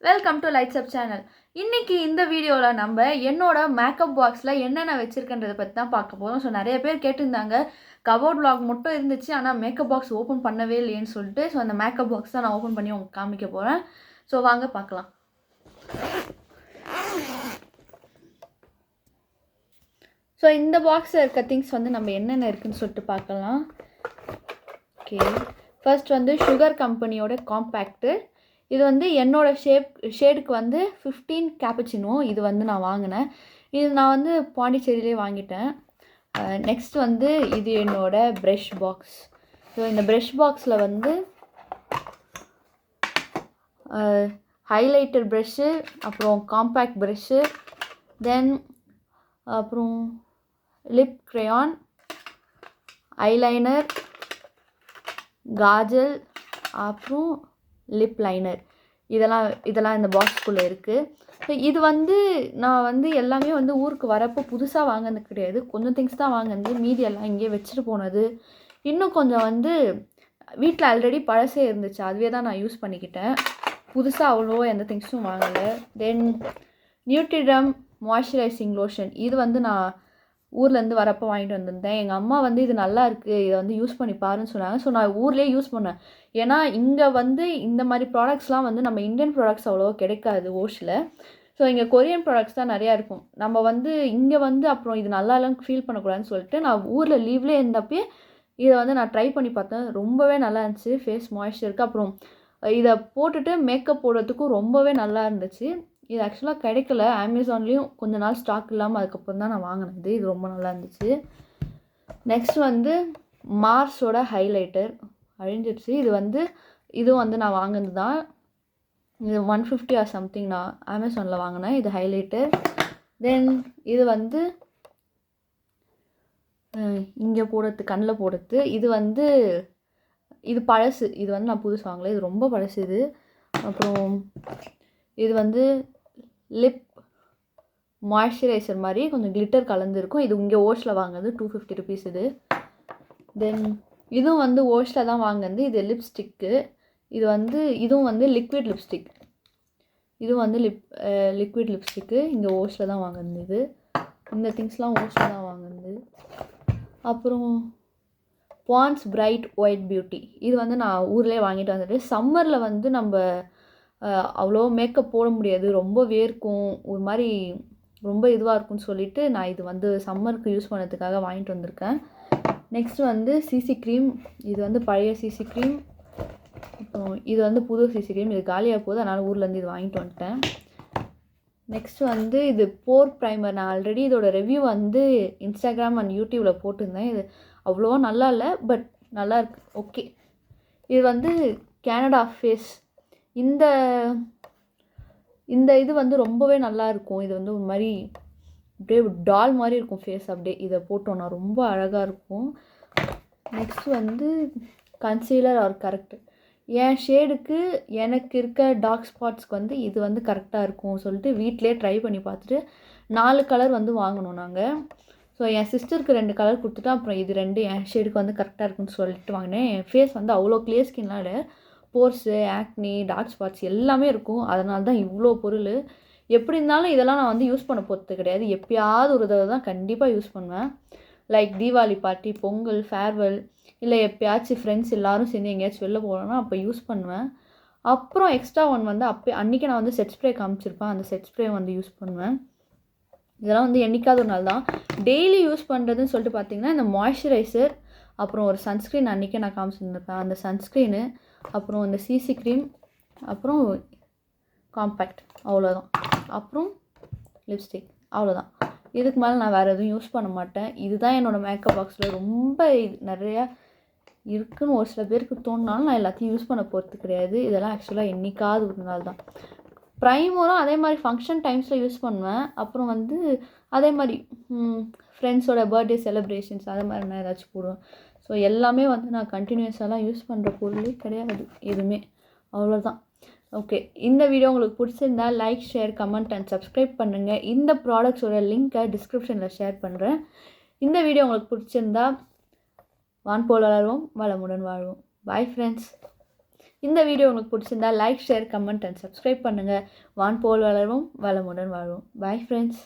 Welcome to lights up channel. இன்றைக்கி இந்த வீடியோவில் நம்ம என்னோட மேக்கப் பாக்ஸில் என்னென்ன வச்சுருக்கன்றதை பற்றி தான் பார்க்க போகிறோம். ஸோ நிறைய பேர் கேட்டிருந்தாங்க, கபோர்ட் வ்ளாக் மட்டும் இருந்துச்சு ஆனால் மேக்கப் பாக்ஸ் ஓப்பன் பண்ணவே இல்லையேன்னு சொல்லிட்டு. ஸோ அந்த மேக்கப் பாக்ஸ் தான் நான் ஓப்பன் பண்ணி உங்களுக்கு காமிக்க போகிறேன். ஸோ வாங்க பார்க்கலாம். ஸோ இந்த பாக்ஸில் இருக்க திங்ஸ் வந்து நம்ம என்னென்ன இருக்குதுன்னு சொல்லிட்டு பார்க்கலாம். ஓகே, ஃபர்ஸ்ட் வந்து சுகர் கம்பெனியோட காம்பேக்ட்டு. இது வந்து என்னோடய ஷேடுக்கு வந்து 15 கேப்பச்சினோ. இது வந்து நான் வாங்கினேன். இது நான் வந்து பாண்டிச்சேரியிலே வாங்கிட்டேன். நெக்ஸ்ட் வந்து இது என்னோடய ப்ரெஷ் பாக்ஸ். ஸோ இந்த ப்ரெஷ் பாக்ஸில் வந்து ஹைலைட்டர் ப்ரெஷ்ஷு, அப்புறம் காம்பேக்ட் ப்ரெஷ்ஷு, தென் அப்புறம் லிப் க்ரையான், ஐலைனர், காஜல், அப்புறம் லிப் லைனர், இதெல்லாம் இந்த பாக்ஸ்குள்ளே இருக்குது. ஸோ இது வந்து நான் வந்து எல்லாமே வந்து ஊருக்கு வரப்போ புதுசாக வாங்கினது கிடையாது. கொஞ்சம் திங்ஸ் தான் வாங்கினது, மீதி எல்லாம் இங்கேயே வச்சுட்டு போனது. இன்னும் கொஞ்சம் வந்து வீட்டில் ஆல்ரெடி பழசே இருந்துச்சு, அதுவே தான் நான் யூஸ் பண்ணிக்கிட்டேன். புதுசாக அவ்வளோ எந்த திங்ஸும் வாங்கலை. தென் நியூட்ரிடம் மாய்ஸ்சரைசிங் லோஷன். இது வந்து நான் ஊர்லேருந்து வரப்போ வாங்கிட்டு வந்திருந்தேன். எங்கள் அம்மா வந்து இது நல்லா இருக்குது, இதை வந்து யூஸ் பண்ணி பாருன்னு சொன்னாங்க. ஸோ நான் ஊர்லேயே யூஸ் பண்ணேன். ஏன்னா இங்கே வந்து இந்த மாதிரி ப்ராடக்ட்ஸ்லாம் வந்து நம்ம இந்தியன் ப்ராடக்ட்ஸ் அவ்வளோவா கிடைக்காது ஓஷில். ஸோ இங்கே கொரியன் ப்ராடக்ட்ஸ் தான் நிறையா இருக்கும். நம்ம வந்து இங்கே வந்து அப்புறம் இது நல்லா இல்லைன்னு ஃபீல் பண்ணக்கூடாதுன்னு சொல்லிட்டு நான் ஊரில் லீவ்லேயே இருந்தப்பே இதை வந்து நான் ட்ரை பண்ணி பார்த்தேன். ரொம்பவே நல்லா இருந்துச்சு ஃபேஸ் மாய்ஸ்சருக்கு. அப்புறம் இதை போட்டுட்டு மேக்கப் போடுறதுக்கும் ரொம்பவே நல்லா இருந்துச்சு. இது ஆக்சுவலாக கிடைக்கல, அமேசான்லேயும் கொஞ்ச நாள் ஸ்டாக் இல்லாமல் அதுக்கப்புறம் தான் நான் வாங்கினது. இது ரொம்ப நல்லா இருந்துச்சு. நெக்ஸ்ட் வந்து மார்ஸோட ஹைலைட்டர் அழிஞ்சிடுச்சு. இதுவும் வந்து நான் வாங்கினது தான். இது 150 ஆர் சம்திங் நான் அமேசானில் வாங்கினேன். இது ஹைலைட்டர். தென் இது வந்து இங்கே போடுறது, கண்ணில் போடுறது. இது பழசு. இது வந்து நான் புதுசு வாங்கலை, இது ரொம்ப பழசு இது. அப்புறம் இது வந்து லிப் மாய்ஸ்சரைசர் மாதிரி கொஞ்சம் கிளிட்டர் கலந்துருக்கும். இது இங்கே ஓஷில் வாங்குறது, 250 ருபீஸ் இது. தென் இதுவும் வந்து ஓஷில் தான் வாங்குறது. இது லிப்ஸ்டிக்கு. இதுவும் வந்து லிக்விட் லிப்ஸ்டிக். இதுவும் வந்து லிக்விட் லிப்ஸ்டிக்கு இங்கே ஓஷில் தான் வாங்குறது. இந்த திங்ஸ்லாம் ஓஷில் தான் வாங்குறது. அப்புறம் பாண்ட்ஸ் பிரைட் ஒயிட் பியூட்டி. இது வந்து நான் ஊர்லேயே வாங்கிட்டு வந்துட்டு. சம்மரில் வந்து நம்ம அவ்வளோ மேக்கப் போட முடியாது, ரொம்ப வேர்க்கும், ஒரு மாதிரி ரொம்ப இதுவாக இருக்கும்னு சொல்லிவிட்டு நான் இது வந்து சம்மருக்கு யூஸ் பண்ணுறதுக்காக வாங்கிட்டு வந்திருக்கேன். நெக்ஸ்ட் வந்து சிசி க்ரீம். இது வந்து பழைய சிசி க்ரீம். அப்புறம் இது வந்து புது சிசி க்ரீம். இது காலியாக போகுது, அதனால் ஊர்லேருந்து இது வாங்கிட்டு வந்துட்டேன். நெக்ஸ்ட் வந்து இது போர் ப்ரைமர். நான் ஆல்ரெடி இதோட ரிவ்யூ வந்து இன்ஸ்டாகிராம் அண்ட் யூடியூப்பில் போட்டிருந்தேன். இது அவ்வளோவா நல்லா இல்லை, பட் நல்லா இருக்கு, ஓகே. இது வந்து கனடா ஃபேஸ். இந்த இது வந்து ரொம்பவே நல்லா இருக்கும். இது வந்து ஒரு மாதிரி அப்படியே டால் மாதிரி இருக்கும் ஃபேஸ். அப்படியே இதை போட்டோன்னா ரொம்ப அழகாக இருக்கும். நெக்ஸ்ட் வந்து கன்சீலர் ஆர் கரெக்டர். என் ஷேடுக்கு எனக்கு இருக்க டார்க் ஸ்பாட்ஸ்க்கு வந்து இது வந்து கரெக்டாக இருக்கும் சொல்லிட்டு வீட்டிலே ட்ரை பண்ணி பார்த்துட்டு 4 கலர் வந்து வாங்கினோம் நாங்கள். ஸோ என் சிஸ்டருக்கு 2 கலர் கொடுத்துட்டு அப்புறம் இது 2 என் ஷேடுக்கு வந்து கரெக்டாக இருக்குன்னு சொல்லிட்டு வாங்கினேன். என் ஃபேஸ் வந்து அவ்வளோ கிளியர் ஸ்கின்லாம் இல்லை, போர்ஸு, ஆக்னி, டார்க் ஸ்பாட்ஸ் எல்லாமே இருக்கும். அதனால தான் இவ்வளோ பொருள். எப்படி இருந்தாலும் இதெல்லாம் நான் வந்து யூஸ் பண்ண போகிறது கிடையாது, எப்பயாவது ஒரு தடவை தான் கண்டிப்பாக யூஸ் பண்ணுவேன். Like Deepavali party, Pongal, farewell, இல்லை எப்பயாச்சும் ஃப்ரெண்ட்ஸ் எல்லோரும் சேர்ந்து எங்கேயாச்சும் வெளில போகிறோன்னா அப்போ யூஸ் பண்ணுவேன். அப்புறம் எக்ஸ்ட்ரா ஒன் வந்து அன்றைக்கி நான் வந்து செட் ஸ்ப்ரே காமிச்சிருப்பேன், அந்த செட் ஸ்ப்ரே வந்து யூஸ் பண்ணுவேன். இதெல்லாம் வந்து என்றைக்காவது ஒரு நாள் தான். டெய்லி யூஸ் பண்ணுறதுன்னு சொல்லிட்டு பார்த்திங்கன்னா இந்த மாய்ஸ்சரைசர், அப்புறம் ஒரு சன்ஸ்க்ரீன் அன்றைக்கே நான் காமிச்சிருந்திருப்பேன், அந்த சன்ஸ்க்ரீனு, அப்புறம் இந்த சிசி க்ரீம், அப்புறம் காம்பேக்ட், அவ்வளோதான். அப்புறம் லிப்ஸ்டிக், அவ்வளோதான். இதுக்கு மேலே நான் வேறு எதுவும் யூஸ் பண்ண மாட்டேன். இதுதான் என்னோடய மேக்கப் பாக்ஸில் ரொம்ப நிறையா இருக்குதுன்னு ஒரு சில பேருக்கு தோணுனாலும் நான் எல்லாத்தையும் யூஸ் பண்ண போகிறது கிடையாது. இதெல்லாம் ஆக்சுவலாக என்றைக்காவது ஒரு நாள் தான். ப்ரைமரும் அதே மாதிரி ஃபங்க்ஷன் டைம்ஸில் யூஸ் பண்ணுவேன். அப்புறம் வந்து அதே மாதிரி ஃப்ரெண்ட்ஸோட பர்த்டே செலிப்ரேஷன்ஸ் அது மாதிரி நான் ஏதாச்சும் போடுவேன். ஸோ எல்லாமே வந்து நான் கண்டினியூஸாலாம் யூஸ் பண்ணுற பொருளே கிடையாது எதுவுமே, அவ்வளோதான். ஓகே, இந்த வீடியோ உங்களுக்கு பிடிச்சிருந்தா like, share, comment and subscribe பண்ணுங்கள். இந்த ப்ராடக்ட்ஸோட லிங்க்கை டிஸ்கிரிப்ஷனில் ஷேர் பண்ணுறேன். இந்த வீடியோ உங்களுக்கு பிடிச்சிருந்தா வான்போல் வளருவோம், வளமுடன் வாழ்வோம். Bye friends. இந்த வீடியோ உங்களுக்கு பிடிச்சிருந்தா like share comment and subscribe பண்ணுங்கள். வான் போல் வளரும் வளமுடன் வாழ்வோம். Bye friends.